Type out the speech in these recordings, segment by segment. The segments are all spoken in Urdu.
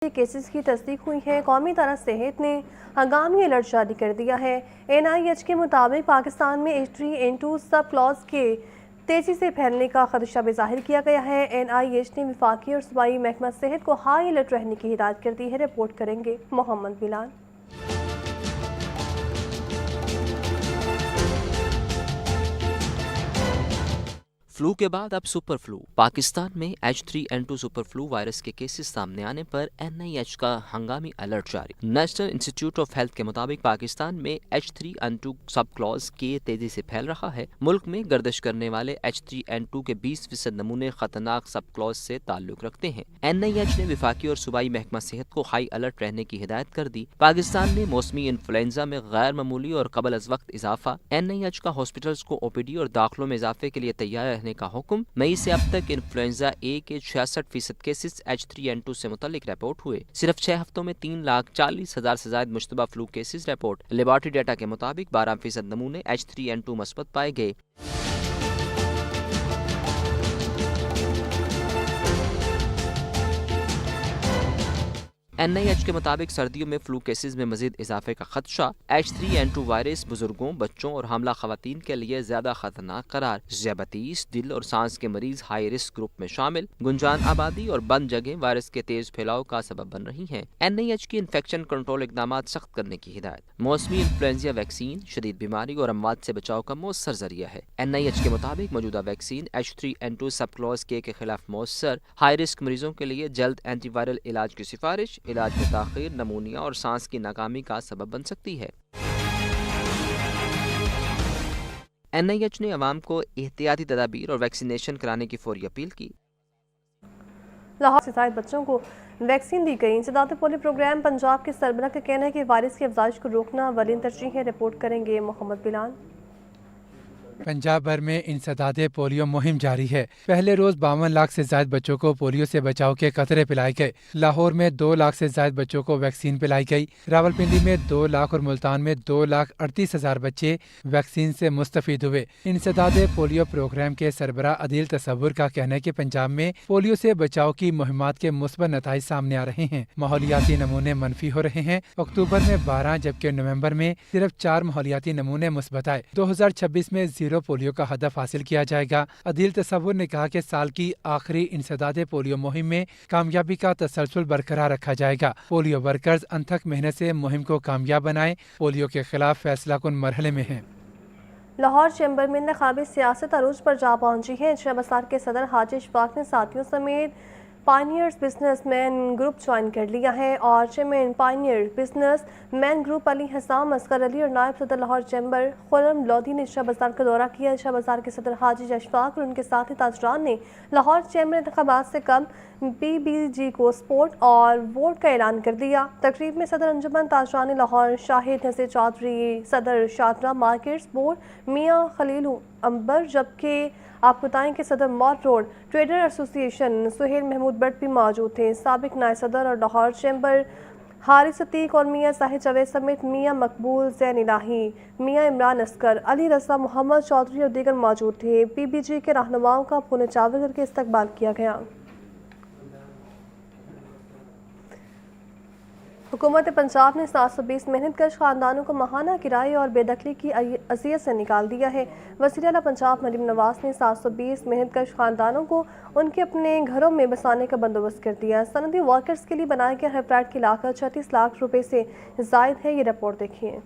کیسز کی تصدیق ہوئی ہے۔ قومی ادارہ صحت نے ہنگامی الرٹ جاری کر دیا ہے۔ NIH کے مطابق پاکستان میں H3N2 سب کلاس کے تیزی سے پھیلنے کا خدشہ بھی ظاہر کیا گیا ہے۔ NIH نے وفاقی اور صوبائی محکمہ صحت کو ہائی الرٹ رہنے کی ہدایت کر دی ہے۔ رپورٹ کریں گے محمد بلال۔ فلو کے بعد اب سپر فلو۔ پاکستان میں H3N2 سپر فلو وائرس کے کیسز سامنے آنے پر NIH کا ہنگامی الرٹ جاری۔ نیشنل انسٹی ٹیوٹ آف ہیلتھ کے مطابق پاکستان میں H3N2 سب کلاس کے تیزی سے پھیل رہا ہے۔ ملک میں گردش کرنے والے H3N2 کے 20% نمونے خطرناک سب کلاس سے تعلق رکھتے ہیں۔ NIH نے وفاقی اور صوبائی محکمہ صحت کو ہائی الرٹ رہنے کی ہدایت کر دی۔ پاکستان میں موسمی انفلوئنزا میں غیر معمولی اور قبل از وقت اضافہ۔ NIH کا ہاسپٹلز کو OPD اور داخلوں میں اضافے کے لیے تیار رہنے کا حکم۔ مئی سے اب تک انفلوئنزا اے کے 66% کیسز H3N2 سے متعلق رپورٹ ہوئے۔ صرف 6 ہفتوں میں 3,40,000 سے زائد مشتبہ flu cases report. Laboratory data کے مطابق 12% نمونے H3N2 مثبت پائے گئے۔ NIH کے مطابق سردیوں میں فلو کیسز میں مزید اضافے کا خدشہ۔ H3N2 وائرس بزرگوں، بچوں اور حاملہ خواتین کے لیے زیادہ خطرناک قرار۔ ذیابیطس، دل اور سانس کے مریض ہائی رسک گروپ میں شامل۔ گنجان آبادی اور بند جگہیں وائرس کے تیز پھیلاؤ کا سبب بن رہی ہیں۔ NIH کی انفیکشن کنٹرول اقدامات سخت کرنے کی ہدایت۔ موسمی انفلوئنزا ویکسین شدید بیماری اور اموات سے بچاؤ کا مؤثر ذریعہ ہے۔ NIH کے مطابق موجودہ ویکسین H3N2 سب کلاس کے خلاف مؤثر۔ ہائی رسک مریضوں کے لیے جلد اینٹی وائرل علاج کی سفارش۔ علاج میں تاخیر نمونیا اور سانس کی ناکامی کا سبب بن سکتی ہے۔ NIH نے عوام کو احتیاطی تدابیر اور ویکسینیشن کرانے کی فوری اپیل کی۔ لاہور سے زائد بچوں کو ویکسین دی گئی۔ انسداد پولیو پروگرام پنجاب کے سربراہ کا کہنا ہے کہ وائرس کی افزائش کو روکنا اولین ترجیح ہے۔ رپورٹ کریں گے محمد بلال۔ پنجاب بھر میں انسداد پولیو مہم جاری ہے۔ پہلے روز 52 لاکھ سے زائد بچوں کو پولیو سے بچاؤ کے قطرے پلائے گئے۔ لاہور میں 2 لاکھ سے زائد بچوں کو ویکسین پلائی گئی۔ راولپنڈی میں 2 لاکھ اور ملتان میں 2,38,000 بچے ویکسین سے مستفید ہوئے۔ انسداد پولیو پروگرام کے سربراہ عدیل تصور کا کہنا ہے کہ پنجاب میں پولیو سے بچاؤ کی مہمات کے مثبت نتائج سامنے آ رہے ہیں۔ ماحولیاتی نمونے منفی ہو رہے ہیں۔ اکتوبر میں 12 جبکہ نومبر میں صرف 4 ماحولیاتی نمونے مثبت آئے۔ 2026 میں زیرو پولیو کا ہدف حاصل کیا جائے گا۔ عدیل تصور نے کہا کہ سال کی آخری انسداد پولیو مہم میں کامیابی کا تسلسل برقرار رکھا جائے گا۔ پولیو ورکرز انتھک محنت سے مہم کو کامیاب بنائیں۔ پولیو کے خلاف فیصلہ کن مرحلے میں ہیں۔ لاہور چیمبر میں انتخابی سیاست عروج پر جا پہنچی ہے۔ شہبازار کے صدر حاجی اشفاق نے ساتھیوں سمیت pioneers businessman group join کر لیا ہے اور chairman pioneer businessman group Ali Hisam Asghar Ali اور نائب صدر لاہور چیمبر خرم لودھی نے شہبازار کا دورہ کیا۔ شہبازار کے صدر حاجی اشفاق اور ان کے ساتھی تاجران نے لاہور چیمبر انتخابات سے قبل PBG کو سپورٹ اور ووٹ کا اعلان کر دیا۔ تقریب میں صدر انجمن تاجران لاہور شاہد نذیر چودھری، صدر شادرہ مارکیٹس بورڈ میاں خلیل عنبر، جبکہ آپ بتائیں کہ صدر مال روڈ ٹریڈر ایسوسی ایشن سہیل محمود بٹ بھی موجود تھے۔ سابق نائب صدر اور لاہور چیمبر حارث عتیق اور میاں زاہد جاوید سمیت میاں مقبول زین الہی، میاں عمران اصغر، علی رضا، محمد چودھری اور دیگر موجود تھے۔ PBG کے رہنماؤں کا پھول چاول کر کے استقبال کیا گیا۔ حکومت پنجاب نے 720 محنت کش خاندانوں کو ماہانہ کرائے اور بے دخلی کی اذیت سے نکال دیا ہے۔ وزیر اعلیٰ پنجاب مریم نواز نے 720 محنت کش خاندانوں کو ان کے اپنے گھروں میں بسانے کا بندوبست کر دیا۔ صنعتی ورکرز کے لیے بنائے گئے ہر فلیٹ کی لاگت 36 لاکھ روپے سے زائد ہے۔ یہ رپورٹ دیکھیے۔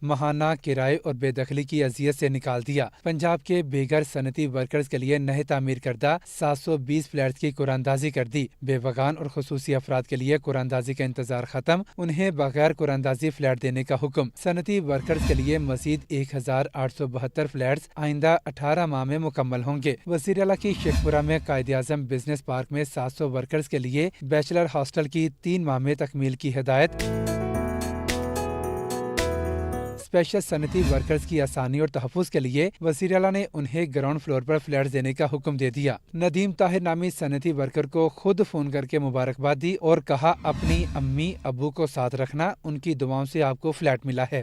ماہانہ کرائے اور بے دخلی کی اذیت سے نکال دیا۔ پنجاب کے بیگر صنعتی ورکرز کے لیے نئے تعمیر کردہ 720 فلیٹس کی قراردادی کر دی۔ بے وگان اور خصوصی افراد کے لیے قراردادی کا انتظار ختم، انہیں بغیر قراردادی فلیٹ دینے کا حکم۔ صنعتی ورکرز کے لیے مزید 1872 فلیٹس آئندہ 18 ماہ میں مکمل ہوں گے۔ وزیر اعلیٰ کی شیخپورہ میں قائد اعظم بزنس پارک میں 700 ورکرز کے لیے بیچلر ہاسٹل کی 3 ماہ میں تکمیل کی ہدایت۔ اسپیشل صنعتی ورکرز کی آسانی اور تحفظ کے لیے وزیر اعلیٰ نے انہیں گراؤنڈ فلور پر فلیٹ دینے کا حکم دے دیا۔ ندیم طاہر نامی صنعتی ورکر کو خود فون کر کے مبارکباد دی اور کہا اپنی امی ابو کو ساتھ رکھنا، ان کی دعاؤں سے آپ کو فلیٹ ملا ہے۔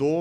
2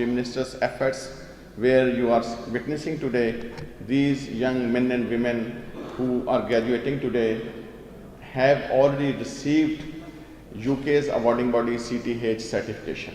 Minister's efforts where you are witnessing today, these young men and women who are graduating today have already received UK's awarding body CTH certification.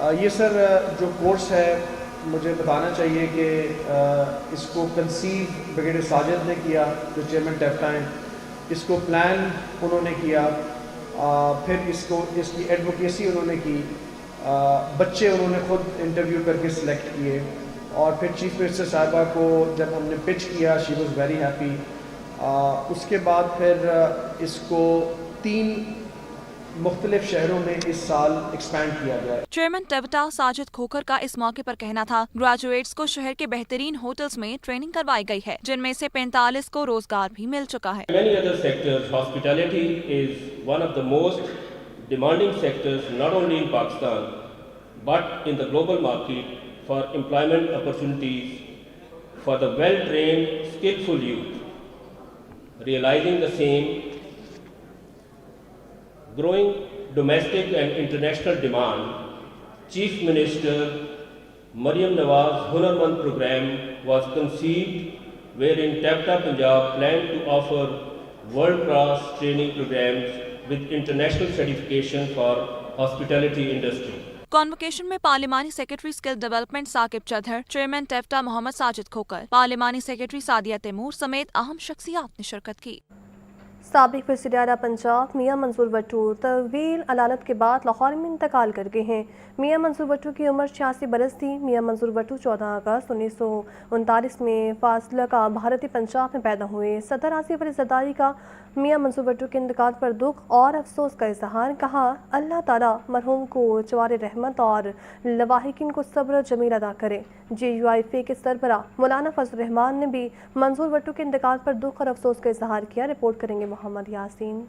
یہ سر جو کورس ہے مجھے بتانا چاہیے کہ اس کو کنسیو بریگیڈیئر ساجد نے کیا جو چیئرمین ٹیفٹا ہیں، اس کو پلان انہوں نے کیا، پھر اس کی ایڈوکیسی انہوں نے کی، بچے انہوں نے خود انٹرویو کر کے سلیکٹ کیے، اور پھر چیف منسٹر صاحبہ کو جب ہم نے پچ کیا شی واز ویری ہیپی۔ اس کے بعد پھر اس کو 3 مختلف شہروں میں اس سال ایکسپینڈ کیا گیا ہے۔ چیئرمین ٹیفٹا ساجد کھوکھر کا اس موقع پر کہنا تھا، گریجویٹس کو شہر کے بہترین ہوٹلز میں ٹریننگ کروائی گئی ہے، جن میں سے 45 کو روزگار بھی مل چکا ہے۔ Many other sectors, hospitality is one of the most demanding sectors not only in Pakistan but in the global market for employment opportunities for the well-trained, skillful youth. Realizing the same, growing domestic and international demand, Chief Minister Maryam Nawaz Hunarmand program was conceived, wherein TEFTA Punjab planned to offer world-class training programs with international certification for hospitality industry. Convocation میں پارلیمانی secretary skill development Saqib Chadhar, chairman ٹیفٹا محمد ساجد کھوکر، پارلیمانی سیکرٹری سعدیہ تیمور سمیت اہم شخصیات نے شرکت کی۔ سابق وزیر اعلیٰ پنجاب میاں منظور بٹو طویل علالت کے بعد لاہور میں انتقال کر گئے ہیں۔ میاں منظور بٹو کی عمر 86 برس تھی۔ میاں منظور بٹو 14 اگست 1939 میں فاضلہ بھارتی پنجاب میں پیدا ہوئے۔ صدر آصف علی زرداری کا میاں منظور بٹو کے انتقال پر دکھ اور افسوس کا اظہار، کہا اللہ تعالیٰ مرحوم کو جوار رحمت اور لواحقین کو صبر جمیل عطا کرے۔ JUIFA کے سربراہ مولانا فضل الرحمان نے بھی منظور بٹو کے انتقال پر دکھ اور افسوس کا اظہار کیا۔ رپورٹ کریں گے محمد یاسین۔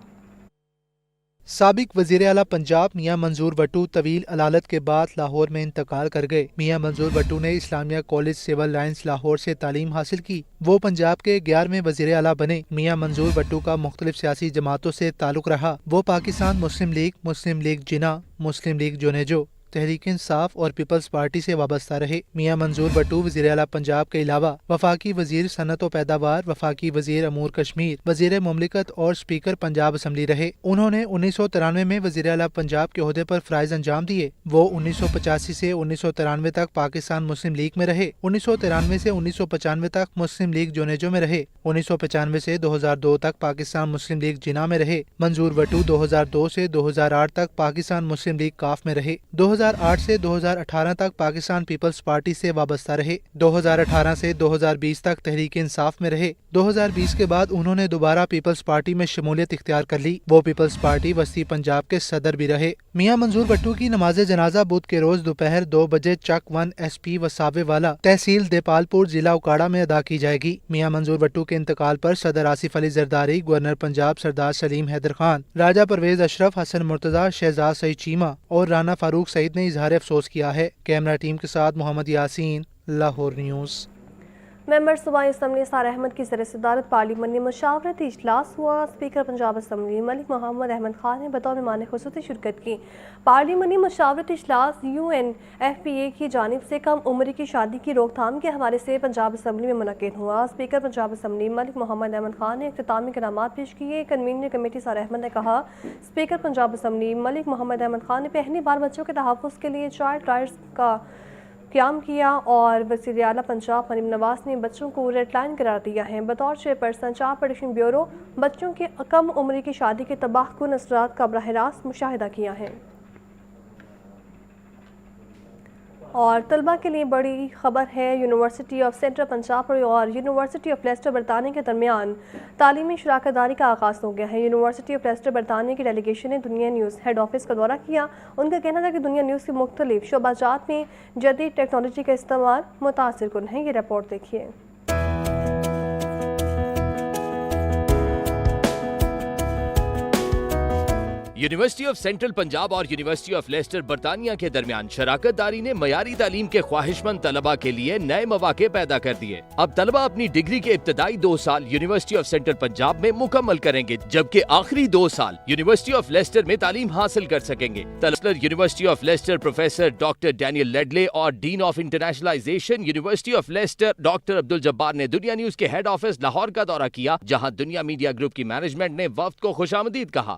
سابق وزیر اعلیٰ پنجاب میاں منظور بٹو طویل علالت کے بعد لاہور میں انتقال کر گئے۔ میاں منظور بٹو نے اسلامیہ کالج سول لائنس لاہور سے تعلیم حاصل کی۔ وہ پنجاب کے 11ویں وزیر اعلیٰ بنے۔ میاں منظور بٹو کا مختلف سیاسی جماعتوں سے تعلق رہا۔ وہ پاکستان مسلم لیگ جناح، مسلم لیگ جونیجو، تحریک انصاف اور پیپلز پارٹی سے وابستہ رہے۔ میاں منظور بٹو وزیر اعلیٰ پنجاب کے علاوہ وفاقی وزیر صنعت و پیداوار، وفاقی وزیر امور کشمیر، وزیر مملکت اور اسپیکر پنجاب اسمبلی رہے۔ انہوں نے 1993 میں وزیر اعلیٰ پنجاب کے عہدے پر فرائض انجام دیے۔ وہ 1985 سے 1993 تک پاکستان مسلم لیگ میں رہے۔ 1993 سے 1995 تک مسلم لیگ جونیجو میں رہے۔ 1995 سے 2002 تک پاکستان مسلم لیگ جناح میں رہے۔ منظور بٹو 2002 سے 2008 تک پاکستان مسلم لیگ کاف میں رہے۔ 2008 سے 2018 تک پاکستان پیپلز پارٹی سے وابستہ رہے۔ 2018 سے 2020 تک تحریک انصاف میں رہے۔ 2020 کے بعد انہوں نے دوبارہ پیپلز پارٹی میں شمولیت اختیار کر لی۔ وہ پیپلز پارٹی وسطی پنجاب کے صدر بھی رہے۔ میاں منظور بٹو کی نماز جنازہ بدھ کے روز دوپہر 2 بجے چک 1 SP وساوے والا تحصیل دیپال پور ضلع اکاڑہ میں ادا کی جائے گی۔ میاں منظور بٹو کے انتقال پر صدر آصف علی زرداری، گورنر پنجاب سردار سلیم حیدر خان، راجہ پرویز اشرف، حسن مرتضیٰ، شہزاد سعید چیمہ اور رانا فاروق سعید نے اظہار افسوس کیا ہے۔ کیمرہ ٹیم کے ساتھ محمد یاسین، لاہور نیوز۔ ممبر صوبائی اسمبلی سار احمد کی زیر صدارت پارلیمانی مشاورتی اجلاس ہوا۔ اسپیکر پنجاب اسمبلی ملک محمد احمد خان نے بطور مہمان خصوصی شرکت کی۔ پارلیمانی مشاورتی اجلاس UNFPA کی جانب سے کم عمری کی شادی کی روک تھام کے حوالے سے پنجاب اسمبلی میں منعقد ہوا۔ اسپیکر پنجاب اسمبلی ملک محمد احمد خان نے اختتامی کلمات پیش کیے۔ کنوینر کمیٹی سار احمد نے کہا، اسپیکر پنجاب اسمبلی ملک محمد احمد خان نے پہلی بار بچوں کے تحفظ کے لیے چائلڈ رائٹس کا قیام کیا اور وزیر اعلیٰ پنجاب مریم نواز نے بچوں کو ریڈ لائن قرار دیا ہے۔ بطور چیئرپرسن چائلڈ پروٹیکشن بیورو بچوں کی کم عمری کی شادی کے تباہ کن اثرات کا براہ راست مشاہدہ کیا ہے۔ اور طلبہ کے لیے بڑی خبر ہے، یونیورسٹی آف سینٹرل پنجاب اور یونیورسٹی آف لیسٹر برطانیہ کے درمیان تعلیمی شراکت داری کا آغاز ہو گیا ہے۔ یونیورسٹی آف لیسٹر برطانیہ کی ڈیلیگیشن نے دنیا نیوز ہیڈ آفس کا دورہ کیا۔ ان کا کہنا تھا کہ دنیا نیوز کے مختلف شعبہ جات میں جدید ٹیکنالوجی کا استعمال متاثر کن ہے۔ یہ رپورٹ دیکھیے۔ یونیورسٹی آف سینٹرل پنجاب اور یونیورسٹی آف لیسٹر برطانیہ کے درمیان شراکت داری نے معیاری تعلیم کے خواہش مند طلبہ کے لیے نئے مواقع پیدا کر دیے۔ اب طلبہ اپنی ڈگری کے ابتدائی 2 سال یونیورسٹی آف سینٹرل پنجاب میں مکمل کریں گے، جبکہ آخری 2 سال یونیورسٹی آف لیسٹر میں تعلیم حاصل کر سکیں گے۔ University of Leicester professor doctor Daniel Ladley اور dean of internationalisation university of Leicester doctor Abduljabbar نے دنیا نیوز کے ہیڈ آفس لاہور کا دورہ کیا، جہاں دنیا میڈیا گروپ کی مینجمنٹ نے وفد کو خوش آمدید کہا۔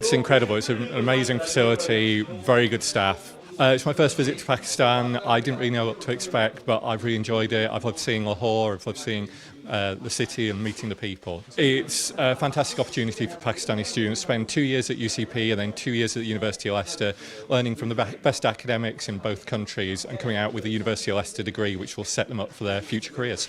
It's incredible. It's an amazing facility, very good staff. It's my first visit to Pakistan. I didn't really know what to expect, but I've really enjoyed it. I've loved seeing Lahore, I've loved seeing the city and meeting the people. It's a fantastic opportunity for Pakistani students to spend 2 years at UCP and then 2 years at the University of Leicester, learning from the best academics in both countries and coming out with a University of Leicester degree which will set them up for their future careers.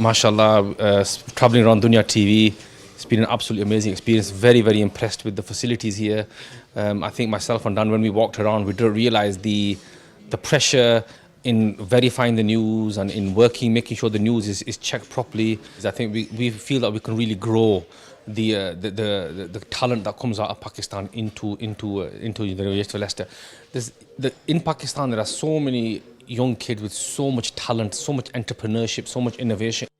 MashaAllah, traveling around Dunya TV, it's been an absolutely amazing experience. Very, very impressed with the facilities here. I think myself and Dan, when we walked around, we didn't realize the pressure in verifying the news and in working, making sure the news is checked properly. I think we feel that we can really grow the talent that comes out of Pakistan into the University of Leicester. In Pakistan, there are so many young kids with so much talent, so much entrepreneurship, so much innovation.